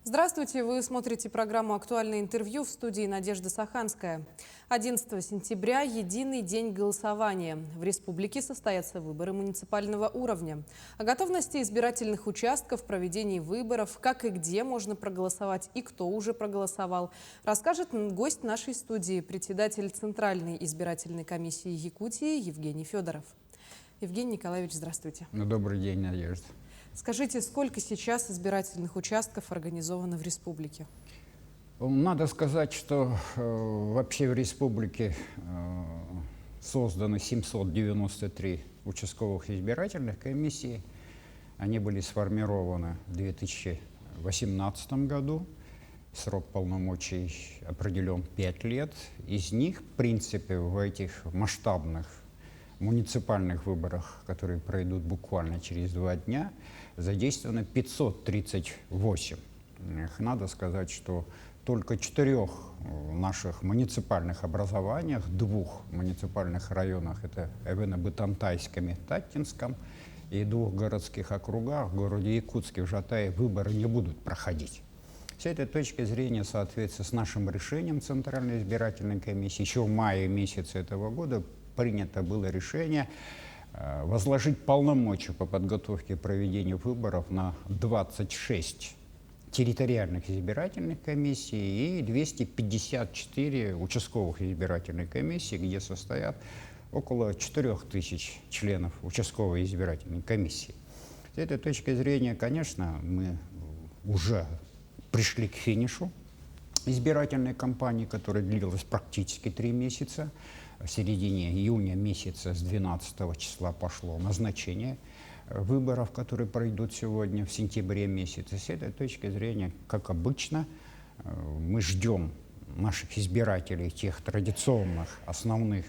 Здравствуйте, вы смотрите программу «Актуальное интервью» в студии Надежда Саханская. 11 сентября – единый день голосования. В республике состоятся выборы муниципального уровня. О готовности избирательных участков, проведении выборов, как и где можно проголосовать и кто уже проголосовал, расскажет гость нашей студии, председатель Центральной избирательной комиссии Якутии Евгений Федоров. Евгений Николаевич, здравствуйте. Добрый день, Надежда. Скажите, сколько сейчас избирательных участков организовано в республике? Надо сказать, что вообще в республике создано 793 участковых избирательных комиссий. Они были сформированы в 2018 году. Срок полномочий определен 5 лет. Из них, в принципе, в этих масштабных муниципальных выборах, которые пройдут буквально через 2 дня, задействовано 538. Надо сказать, что только в 4 наших муниципальных образованиях, 2 муниципальных районах, это Эвено-Бытантайском и Таттинском, и 2 городских округах, в городе Якутске, в Жатае, выборы не будут проходить. С этой точки зрения, соответственно, с нашим решением Центральной избирательной комиссии еще в мае месяце этого года принято было решение возложить полномочия по подготовке и проведению выборов на 26 территориальных избирательных комиссий и 254 участковых избирательных комиссий, где состоят около 4000 членов участковой избирательной комиссии. С этой точки зрения, конечно, мы уже пришли к финишу избирательной кампании, которая длилась практически 3 месяца. В середине июня месяца с 12 числа пошло назначение выборов, которые пройдут сегодня в сентябре месяце. С этой точки зрения, как обычно, мы ждем наших избирателей в тех традиционных основных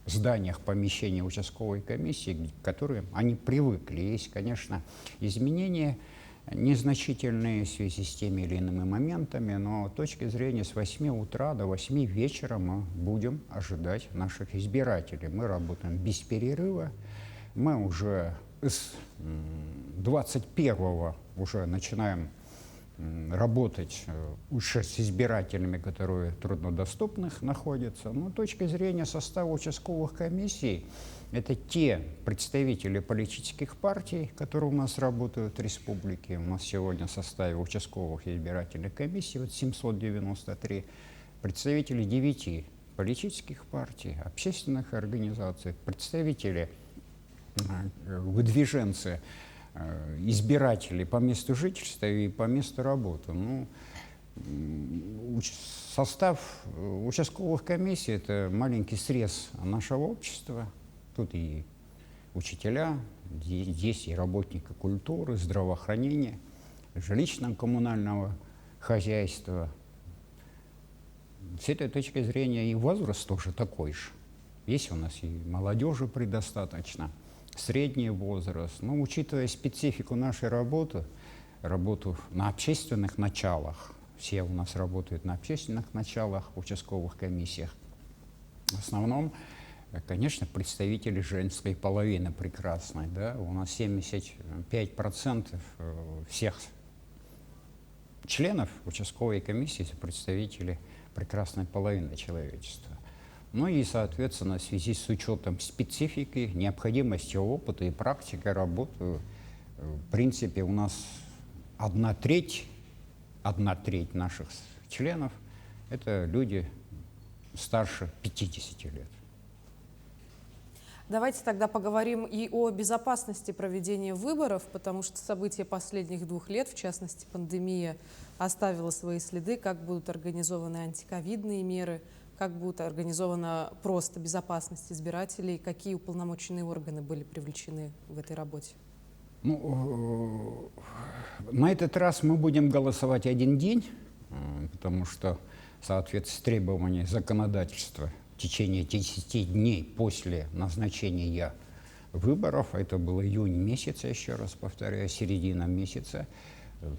зданиях помещения участковой комиссии, к которым они привыкли. Есть, конечно, изменения незначительные в связи с теми или иными моментами, но с точки зрения с 8 утра до 8 вечера мы будем ожидать наших избирателей. Мы работаем без перерыва. Мы уже с 21-го уже начинаем работать уже с избирателями, которые труднодоступных находятся. Но с точки зрения состава участковых комиссий, это те представители политических партий, которые у нас работают в республике. У нас сегодня в составе участковых избирательных комиссий 793 представители 9 политических партий, общественных организаций, представители, выдвиженцы, избиратели по месту жительства и по месту работы. Состав участковых комиссий – это маленький срез нашего общества. Тут и учителя, здесь и работники культуры, здравоохранения, жилищно-коммунального хозяйства. С этой точки зрения и возраст тоже такой же. Есть у нас и молодежи предостаточно, средний возраст. Но учитывая специфику нашей работы, работу на общественных началах, все у нас работают на общественных началах в участковых комиссиях, в основном, конечно, представители женской половины прекрасной. Да? У нас 75% всех членов участковой комиссии – это представители прекрасной половины человечества. Ну и, соответственно, в связи с учетом специфики, необходимости опыта и практики работы, в принципе, у нас одна треть наших членов – это люди старше 50 лет. Давайте тогда поговорим и о безопасности проведения выборов, потому что события последних 2 лет, в частности пандемия, оставила свои следы. Как будут организованы антиковидные меры, как будет организована просто безопасность избирателей, какие уполномоченные органы были привлечены в этой работе? На этот раз мы будем голосовать 1 день, потому что в соответствии с требованиями законодательства в течение 10 дней после назначения выборов, это был июнь месяц, еще раз повторяю, середина месяца,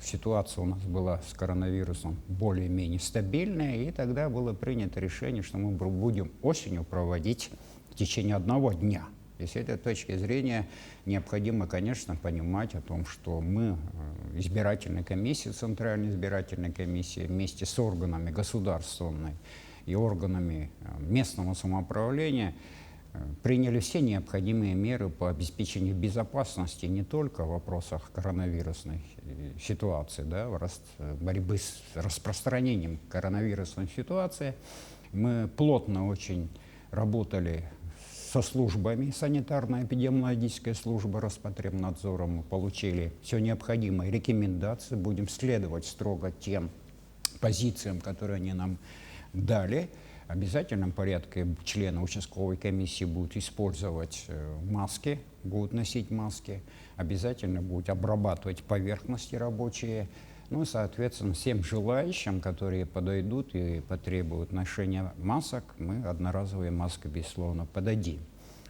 ситуация у нас была с коронавирусом более-менее стабильная, и тогда было принято решение, что мы будем осенью проводить в течение 1 дня И с этой точки зрения необходимо, конечно, понимать о том, что мы, избирательная комиссия, Центральная избирательная комиссия, вместе с органами государственной и органами местного самоуправления приняли все необходимые меры по обеспечению безопасности не только в вопросах коронавирусной ситуации, да, борьбы с распространением коронавирусной ситуации. Мы плотно очень работали со службами, санитарно-эпидемиологическая служба Роспотребнадзора, мы получили все необходимые рекомендации, будем следовать строго тем позициям, которые они нам дали. В обязательном порядке члены участковой комиссии будут использовать маски, будут носить маски, обязательно будут обрабатывать поверхности рабочие. Ну и, соответственно, всем желающим, которые подойдут и потребуют ношения масок, мы одноразовые маски, безусловно, подадим.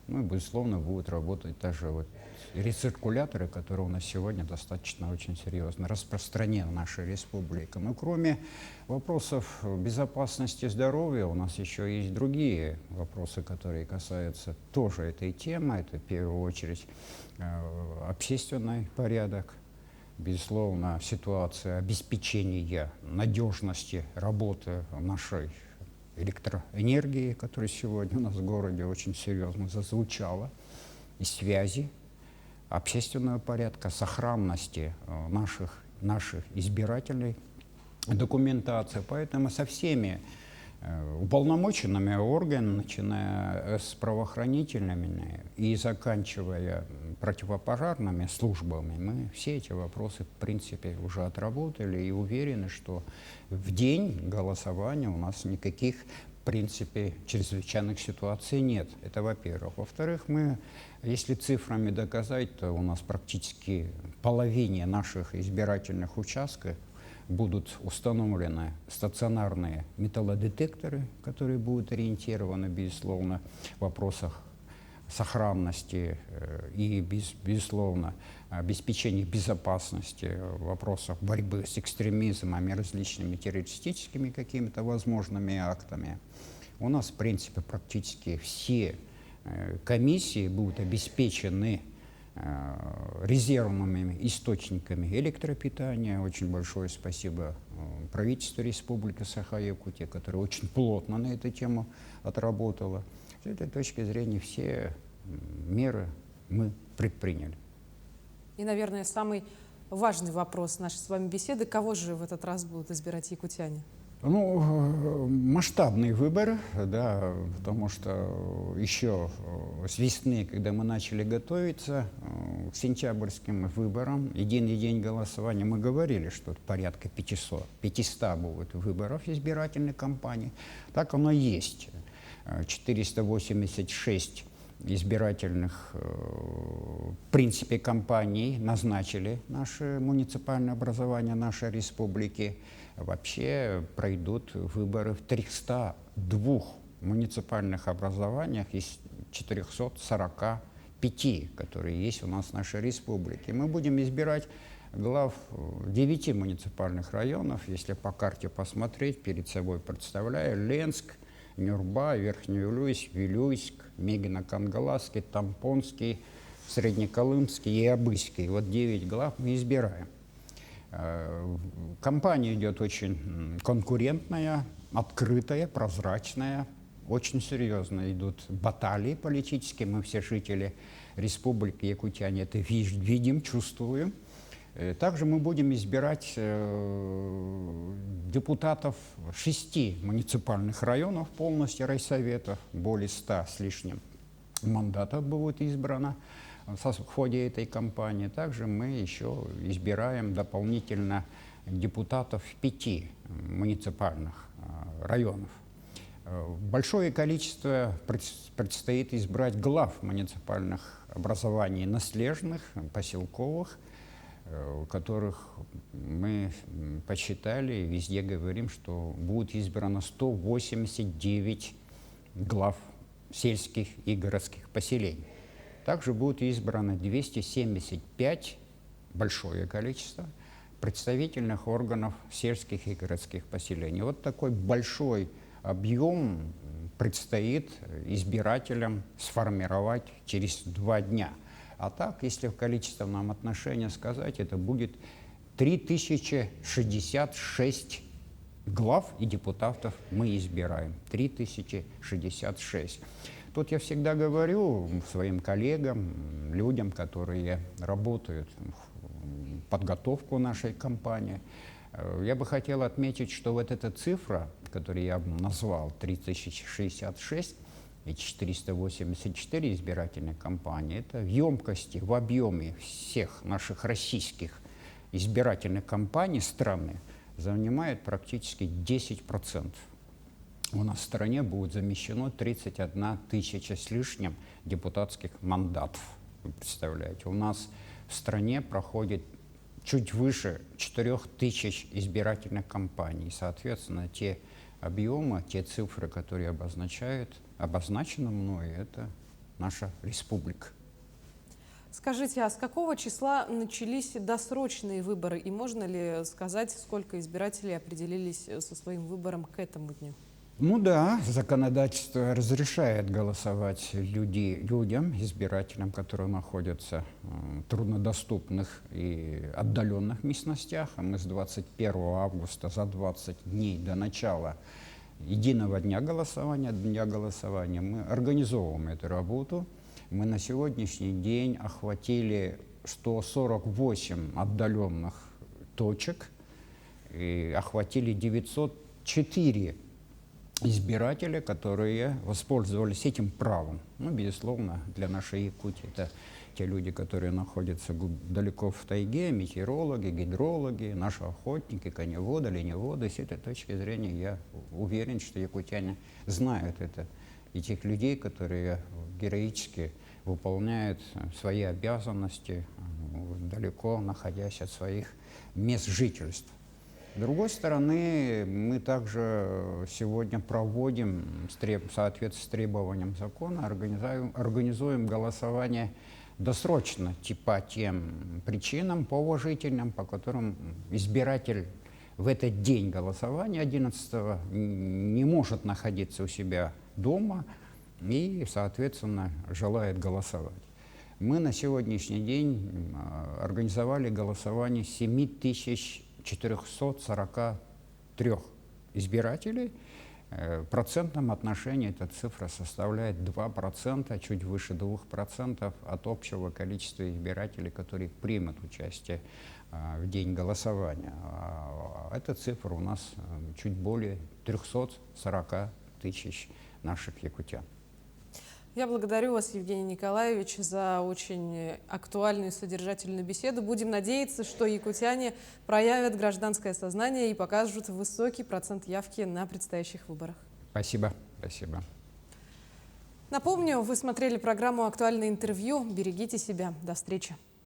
Ну и, безусловно, будут работать также вот рециркуляторы, которые у нас сегодня достаточно очень серьезно распространены в нашей республике. Но кроме вопросов безопасности здоровья, у нас еще есть другие вопросы, которые касаются тоже этой темы. Это, в первую очередь, общественный порядок. Безусловно, ситуация обеспечения надежности работы нашей электроэнергии, которая сегодня у нас в городе очень серьезно зазвучала, и связи, общественного порядка, сохранности наших избирательной документации. Поэтому со всеми уполномоченными органами, начиная с правоохранительными и заканчивая противопожарными службами, мы все эти вопросы, в принципе, уже отработали и уверены, что в день голосования у нас никаких, в принципе, чрезвычайных ситуаций нет. Это во-первых. Во-вторых, мы, если цифрами доказать, то у нас практически половине наших избирательных участков будут установлены стационарные металлодетекторы, которые будут ориентированы, безусловно, в вопросах сохранности и, безусловно, обеспечения безопасности, в вопросах борьбы с экстремизмом и различными террористическими какими-то возможными актами. У нас, в принципе, практически все комиссии будут обеспечены резервными источниками электропитания. Очень большое спасибо правительству Республики Саха-Якутия, которое очень плотно на эту тему отработало. С этой точки зрения все меры мы предприняли. И, наверное, самый важный вопрос нашей с вами беседы: кого же в этот раз будут избирать якутяне? Ну, масштабные выборы, да, потому что еще с весны, когда мы начали готовиться к сентябрьским выборам, единый день голосования, мы говорили, что порядка 500 будет выборов избирательной кампании. Так оно и есть. 486 избирательных, в принципе, кампаний назначили наши муниципальные образования нашей республики. Вообще пройдут выборы в 302 муниципальных образованиях из 445, которые есть у нас в нашей республике. Мы будем избирать глав 9 муниципальных районов. Если по карте посмотреть, перед собой представляю: Ленск, Нюрба, Верхнеулюйск, Вилюйск, Мегино-Кангаласский, Тампонский, Среднеколымский и Обыский. Вот 9 глав мы избираем. Кампания идет очень конкурентная, открытая, прозрачная. Очень серьезно идут баталии политические. Мы все жители Республики Якутия это видим, чувствуем. Также мы будем избирать депутатов 6 муниципальных районов полностью райсоветов. Более 100 с лишним мандатов будет избрано в ходе этой кампании. Также мы еще избираем дополнительно депутатов 5 муниципальных районов. Большое количество предстоит избрать глав муниципальных образований наследных, поселковых, которых мы посчитали и везде говорим, что будет избрано 189 глав сельских и городских поселений. Также будет избрано 275, большое количество, представительных органов сельских и городских поселений. Вот такой большой объем предстоит избирателям сформировать через 2 дня. А так, если в количественном отношении сказать, это будет 3066 глав и депутатов мы избираем. 3066. Тут я всегда говорю своим коллегам, людям, которые работают в подготовку нашей кампании, я бы хотел отметить, что вот эта цифра, которую я назвал, 3066 и 484 избирательной кампании, это в емкости, в объеме всех наших российских избирательных кампаний страны занимает практически 10%. У нас в стране будет замещено 31 тысяча с лишним депутатских мандатов. Вы представляете, у нас в стране проходит чуть выше 4000 избирательных кампаний. Соответственно, те объемы, те цифры, которые обозначены мной, это наша республика. Скажите, а с какого числа начались досрочные выборы? И можно ли сказать, сколько избирателей определились со своим выбором к этому дню? Ну да, законодательство разрешает голосовать людям, избирателям, которые находятся в труднодоступных и отдаленных местностях. А мы с 21 августа за 20 дней до начала единого дня голосования, мы организовываем эту работу. Мы на сегодняшний день охватили 148 отдаленных точек и охватили 904 избирателя, которые воспользовались этим правом. Ну, безусловно, для нашей Якутии это те люди, которые находятся далеко в тайге, метеорологи, гидрологи, наши охотники, коневоды, оленеводы. С этой точки зрения я уверен, что якутяне знают это. И тех людей, которые героически выполняют свои обязанности, далеко находясь от своих мест жительства. С другой стороны, мы также сегодня проводим, в соответствии с требованием закона, организуем голосование досрочно, по тем причинам, по уважительным, по которым избиратель в этот день голосования 11-го не может находиться у себя дома и, соответственно, желает голосовать. Мы на сегодняшний день организовали голосование 7443 избирателей. В процентном отношении эта цифра составляет 2%, чуть выше 2% от общего количества избирателей, которые примут участие в день голосования. Эта цифра у нас чуть более 340 тысяч наших якутян. Я благодарю вас, Евгений Николаевич, за очень актуальную и содержательную беседу. Будем надеяться, что якутяне проявят гражданское сознание и покажут высокий процент явки на предстоящих выборах. Спасибо. Спасибо. Напомню, вы смотрели программу «Актуальное интервью». Берегите себя. До встречи.